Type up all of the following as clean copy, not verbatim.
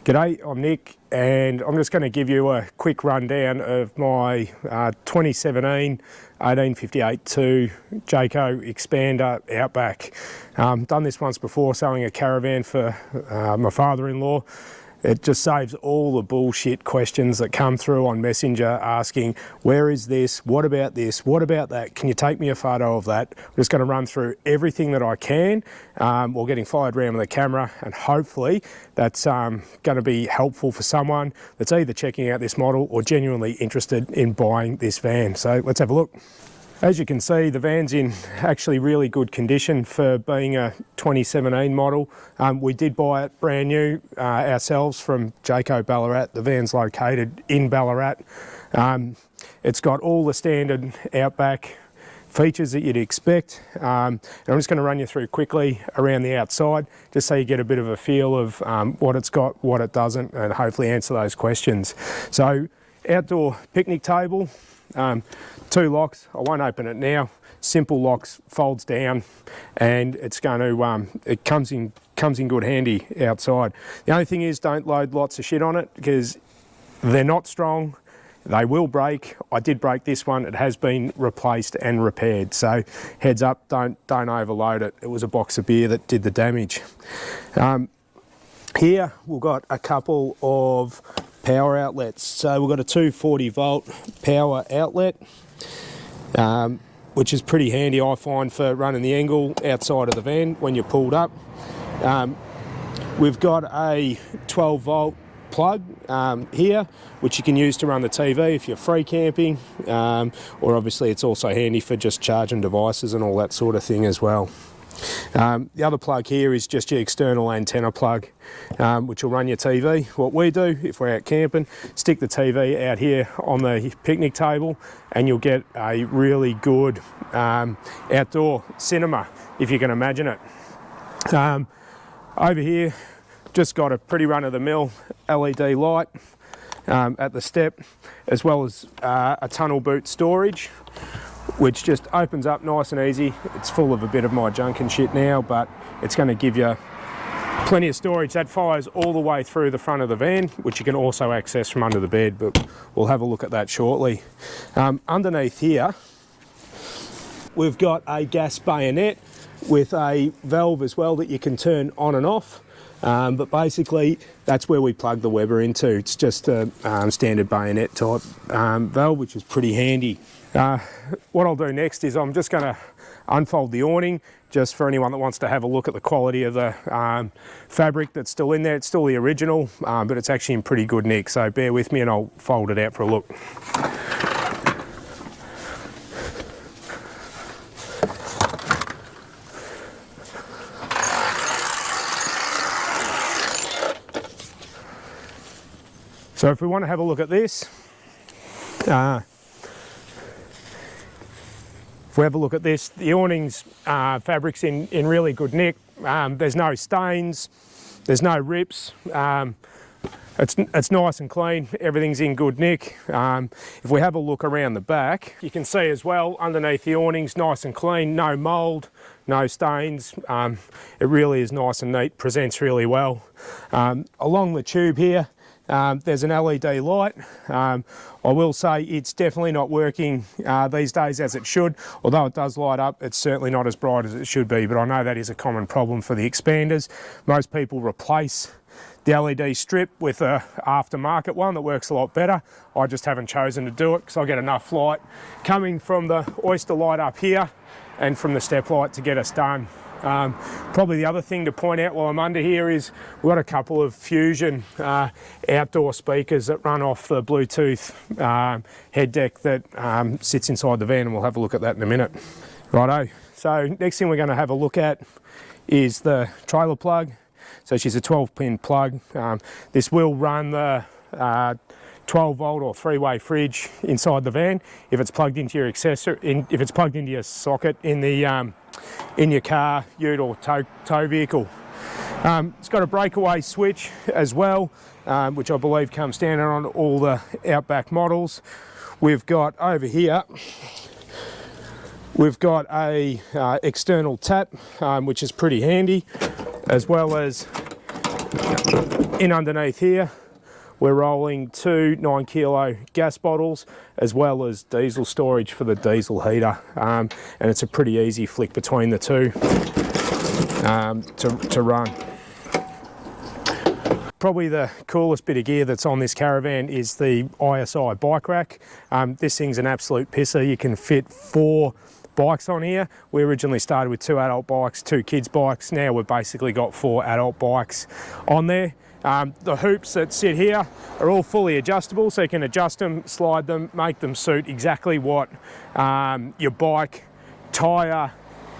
G'day, I'm Nick, and I'm just going to give you a quick rundown of my 2017 1858-2 Jayco Expanda Outback. Done this once before, selling a Caravan for my father-in-law. It just saves all the bullshit questions that come through on Messenger asking, where is this, what about this, what about that, can you take me a photo of that? I'm just going to run through everything that I can while getting fired around with the camera, and hopefully that's going to be helpful for someone that's either checking out this model or genuinely interested in buying this van. So let's have a look. As you can see, the van's in actually really good condition for being a 2017 model. We did buy it brand new ourselves from Jayco Ballarat. The van's located in Ballarat. It's got all the standard Outback features that you'd expect. And I'm just going to run you through quickly around the outside, just so you get a bit of a feel of what it's got, what it doesn't, and hopefully answer those questions. So, outdoor picnic table. 2 locks. I won't open it now. Simple locks, folds down, and it's going to it comes in good handy outside. The only thing is, don't load lots of shit on it because they're not strong. They will break. I did break this one. It has been replaced and repaired. So heads up, don't overload it. It was a box of beer that did the damage. Here we've got a couple of power outlets. So we've got a 240 volt power outlet, which is pretty handy, I find, for running the angle outside of the van when you're pulled up. We've got a 12 volt plug here, which you can use to run the TV if you're free camping, or obviously it's also handy for just charging devices and all that sort of thing as well. The other plug here is just your external antenna plug, which will run your TV. What we do if we're out camping, stick the TV out here on the picnic table, and you'll get a really good outdoor cinema, if you can imagine it. Over here, just got a pretty run-of-the-mill LED light at the step, as well as a tunnel boot storage, which just opens up nice and easy. It's full of a bit of my junk and shit now, but it's going to give you plenty of storage. That fires all the way through the front of the van, which you can also access from under the bed, but we'll have a look at that shortly. Underneath here, we've got a gas bayonet with a valve as well that you can turn on and off. But basically, that's where we plug the Weber into. It's just a standard bayonet type valve, which is pretty handy. What I'll do next is I'm just going to unfold the awning, just for anyone that wants to have a look at the quality of the fabric that's still in there. It's still the original, but it's actually in pretty good nick, so bear with me and I'll fold it out for a look. So if we want to have a look at this, the awning's fabric's in really good nick. There's no stains, there's no rips. It's nice and clean, everything's in good nick. If we have a look around the back, you can see as well, underneath the awning's nice and clean, no mould, no stains. It really is nice and neat, presents really well. Along the tube here, there's an LED light. I will say it's definitely not working these days as it should. Although it does light up, it's certainly not as bright as it should be, but I know that is a common problem for the Expanders. Most people replace the LED strip with a aftermarket one that works a lot better. I just haven't chosen to do it because I get enough light coming from the Oyster light up here and from the step light to get us done. Probably the other thing to point out while I'm under here is we've got a couple of Fusion outdoor speakers that run off the Bluetooth head deck that sits inside the van, and we'll have a look at that in a minute. Righto, so next thing we're going to have a look at is the trailer plug. So she's a 12-pin plug. This will run the 12 volt or 3-way fridge inside the van if it's plugged into your if it's plugged into your socket in the in your car, ute or tow vehicle. It's got a breakaway switch as well, which I believe comes standard on all the Outback models. We've got over here, we've got a external tap, which is pretty handy, as well as In underneath here, we're rolling 2 9-kilo gas bottles as well as diesel storage for the diesel heater, and it's a pretty easy flick between the two to run. Probably the coolest bit of gear that's on this Caravan is the ISI bike rack. This thing's an absolute pisser. You can fit 4 bikes on here. We originally started with 2 adult bikes, 2 kids bikes. Now we've basically got 4 adult bikes on there. The hoops that sit here are all fully adjustable, so you can adjust them, slide them, make them suit exactly what your bike tyre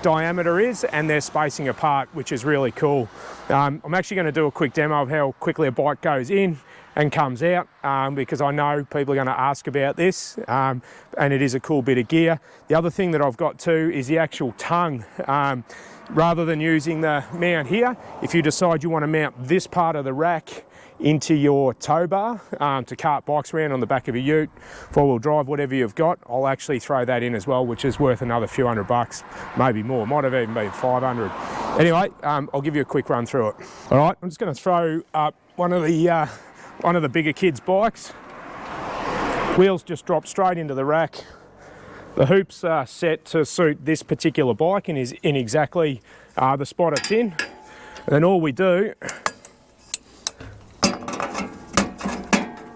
diameter is, and they're spacing apart, which is really cool. I'm actually going to do a quick demo of how quickly a bike goes in and comes out, because I know people are going to ask about this, and it is a cool bit of gear. The other thing that I've got too is the actual tongue. Rather than using the mount here, if you decide you want to mount this part of the rack into your tow bar to cart bikes around on the back of a ute, 4-wheel drive, whatever you've got, I'll actually throw that in as well, which is worth another few $100, maybe more. Might have even been 500. Anyway, I'll give you a quick run through it. All right, I'm just going to throw up one of the bigger kids' bikes. Wheels just drop straight into the rack. The hoops are set to suit this particular bike and is in exactly the spot it's in. And then all we do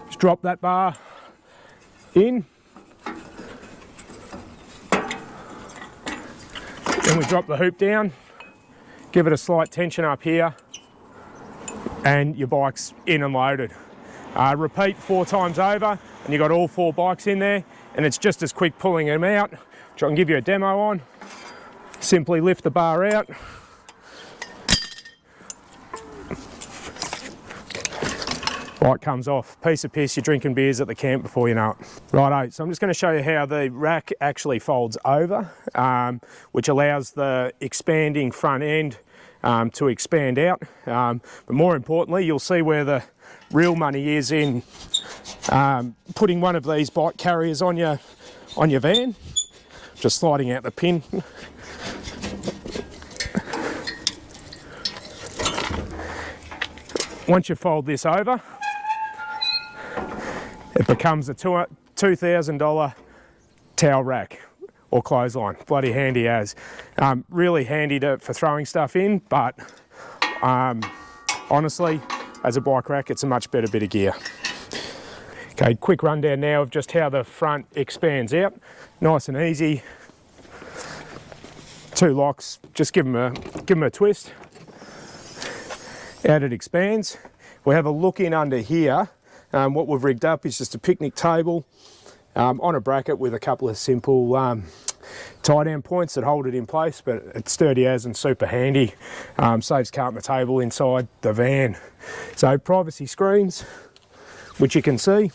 is drop that bar in. Then we drop the hoop down, give it a slight tension up here, and your bike's in and loaded. Repeat 4 times over and you've got all 4 bikes in there, and it's just as quick pulling them out, which I can give you a demo on. Simply lift the bar out. Bike comes off. Piece of piss, you're drinking beers at the camp before you know it. Righto, so I'm just going to show you how the rack actually folds over, which allows the expanding front end to expand out. But more importantly, you'll see where the real money is in putting one of these bike carriers on your van. Just sliding out the pin. Once you fold this over, it becomes a $2,000 towel rack or clothesline. Bloody handy as. Really handy for throwing stuff in, but honestly, as a bike rack, it's a much better bit of gear. Okay, quick rundown now of just how the front expands out. Nice and easy. 2 locks, just give them a twist. Out it expands. We have a look in under here. What we've rigged up is just a picnic table on a bracket with a couple of simple tie-down points that hold it in place, but it's sturdy as and super handy. Saves carting the table inside the van. So privacy screens, which you can see.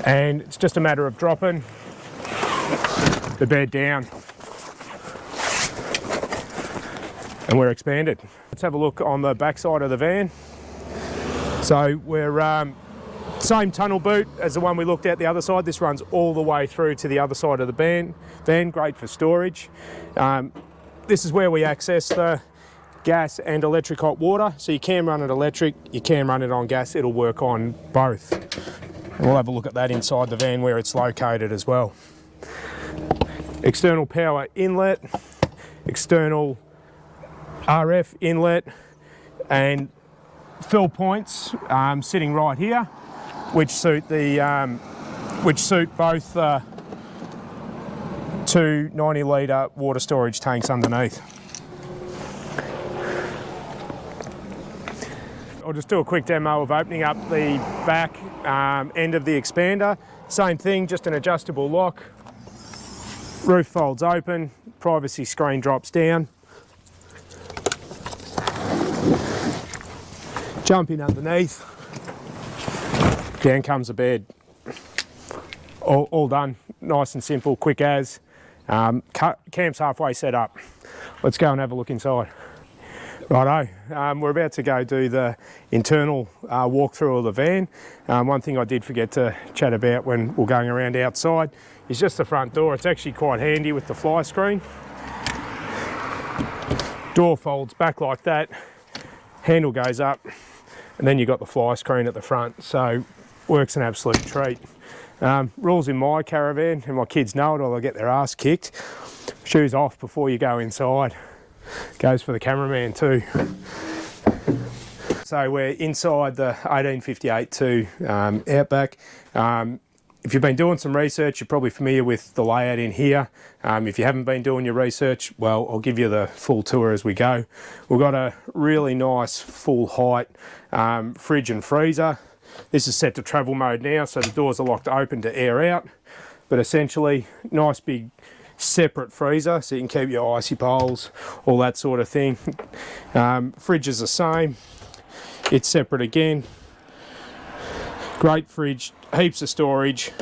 And it's just a matter of dropping the bed down and we're expanded. Let's have a look on the back side of the van. So we're same tunnel boot as the one we looked at the other side. This runs all the way through to the other side of the van, great for storage. This is where we access the gas and electric hot water. So you can run it electric, you can run it on gas, it'll work on both. And we'll have a look at that inside the van where it's located as well. External power inlet, external RF inlet, and fill points sitting right here, which suit both 2 90-litre water storage tanks underneath. I'll just do a quick demo of opening up the back end of the expander. Same thing, just an adjustable lock. Roof folds open, privacy screen drops down. Jump in underneath. Down comes the bed. All done, nice and simple, quick as. Camp's halfway set up. Let's go and have a look inside. Righto, we're about to go do the internal walkthrough of the van. One thing I did forget to chat about when we're going around outside is just the front door. It's actually quite handy with the fly screen. Door folds back like that, handle goes up, and then you've got the fly screen at the front, so works an absolute treat. Rules in my caravan, and my kids know it or they'll get their ass kicked. Shoes off before you go inside. Goes for the cameraman too. So we're inside the 1858-2 Outback. If you've been doing some research, you're probably familiar with the layout in here. If you haven't been doing your research, well, I'll give you the full tour as we go. We've got a really nice full height fridge and freezer. This is set to travel mode now, so the doors are locked open to air out. But essentially, nice big separate freezer, so you can keep your icy poles, all that sort of thing. Fridge is the same, it's separate again. Great fridge, heaps of storage.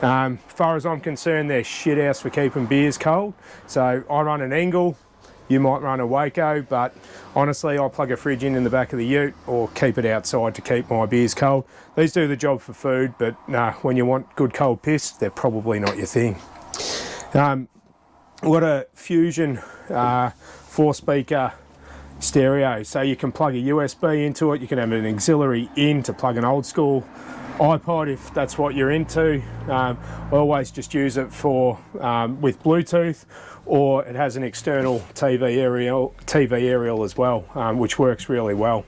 As far as I'm concerned, they're shit house for keeping beers cold. So I run an Engel, you might run a Jayco, but honestly I plug a fridge in the back of the ute or keep it outside to keep my beers cold. These do the job for food, but when you want good cold piss, they're probably not your thing. We've got a Fusion 4-speaker stereo, so you can plug a USB into it. You can have an auxiliary in to plug an old school iPod if that's what you're into. I always just use it for with Bluetooth, or it has an external TV aerial as well, which works really well.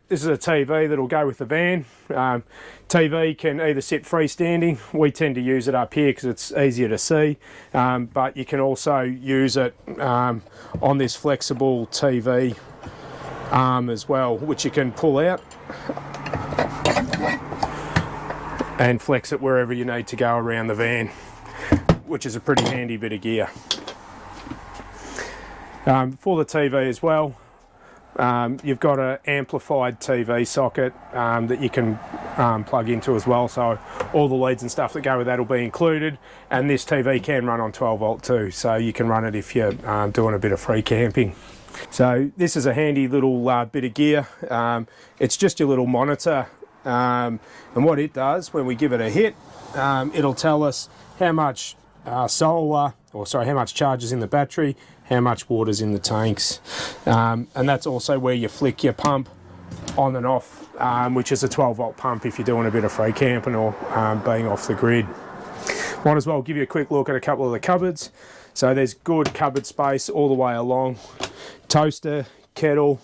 This is a TV that'll go with the van. TV can either sit freestanding. We tend to use it up here because it's easier to see, but you can also use it on this flexible TV arm as well, which you can pull out and flex it wherever you need to go around the van, which is a pretty handy bit of gear. For the TV as well, you've got an amplified TV socket that you can plug into as well, so all the leads and stuff that go with that will be included, and this TV can run on 12 volt too, so you can run it if you're doing a bit of free camping. So this is a handy little bit of gear. It's just your little monitor, and what it does when we give it a hit, it'll tell us how much how much charge is in the battery, how much water's in the tanks, and that's also where you flick your pump on and off, which is a 12 volt pump if you're doing a bit of free camping or being off the grid. Might as well give you a quick look at a couple of the cupboards. So there's good cupboard space all the way along. Toaster, kettle,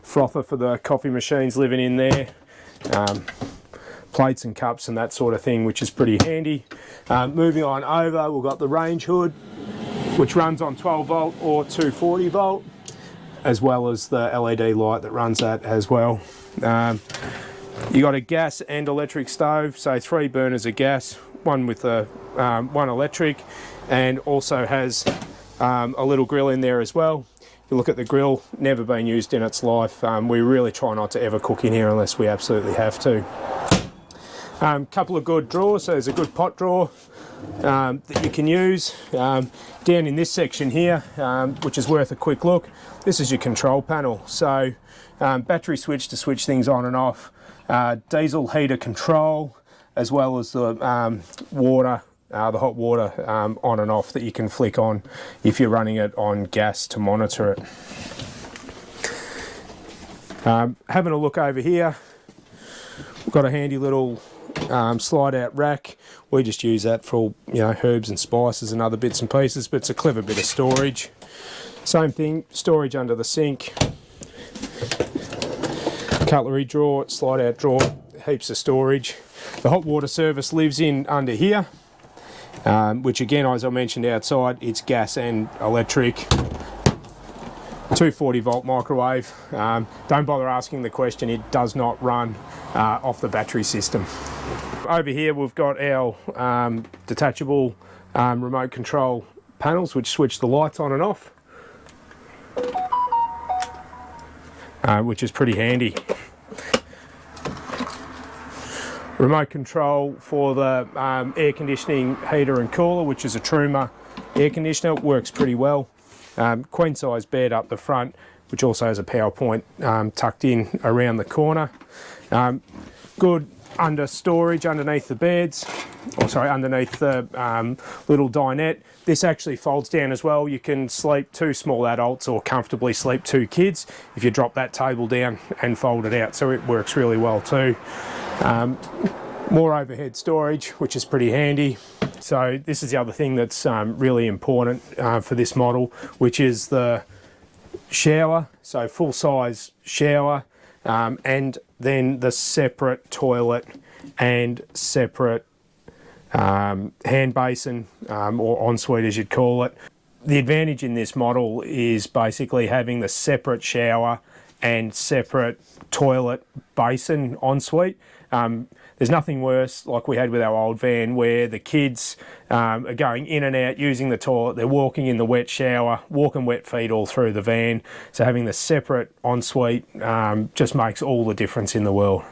frother for the coffee machines living in there, plates and cups and that sort of thing, which is pretty handy. Moving on over, we've got the range hood, which runs on 12 volt or 240 volt, as well as the LED light that runs that as well. You got a gas and electric stove, so 3 burners of gas, one with one electric, and also has a little grill in there as well. If you look at the grill, never been used in its life. We really try not to ever cook in here unless we absolutely have to. Couple of good drawers, so there's a good pot drawer that you can use. Down in this section here, which is worth a quick look, this is your control panel. So battery switch to switch things on and off, diesel heater control, as well as the water, the hot water on and off that you can flick on if you're running it on gas to monitor it. Having a look over here, we've got a handy little slide out rack. We just use that for all, herbs and spices and other bits and pieces, but it's a clever bit of storage. Same thing, storage under the sink, cutlery drawer, slide out drawer, heaps of storage. The hot water service lives in under here, which again, as I mentioned outside, it's gas and electric. 240 volt microwave. Don't bother asking the question, it does not run off the battery system. Over here we've got our detachable remote control panels which switch the lights on and off, which is pretty handy. Remote control for the air conditioning heater and cooler, which is a Truma air conditioner, works pretty well. Queen size bed up the front, which also has a power point tucked in around the corner. Good under storage underneath the beds, or sorry, underneath the little dinette. This actually folds down as well. You can sleep 2 small adults or comfortably sleep 2 kids if you drop that table down and fold it out, so it works really well too. More overhead storage, which is pretty handy. So this is the other thing that's really important for this model, which is the shower. So full size shower, and then the separate toilet and separate hand basin, or ensuite as you'd call it. The advantage in this model is basically having the separate shower and separate toilet basin ensuite. There's nothing worse, like we had with our old van, where the kids are going in and out using the toilet, they're walking in the wet shower, walking wet feet all through the van. So having the separate ensuite just makes all the difference in the world.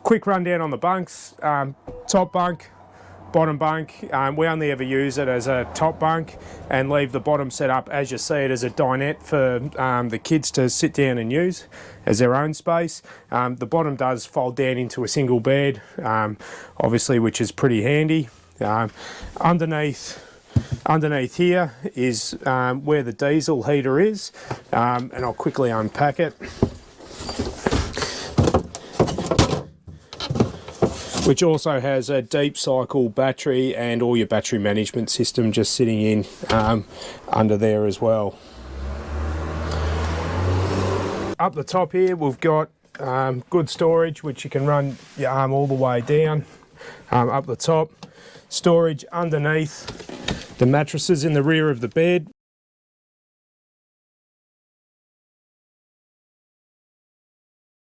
Quick rundown on the bunks. Top bunk, bottom bunk. We only ever use it as a top bunk and leave the bottom set up as you see it as a dinette for the kids to sit down and use as their own space. The bottom does fold down into a single bed, obviously, which is pretty handy. Underneath here is where the diesel heater is, and I'll quickly unpack it. Which also has a deep cycle battery and all your battery management system just sitting in under there as well. Up the top here we've got good storage, which you can run your arm all the way down. Up the top, storage underneath the mattresses in the rear of the bed,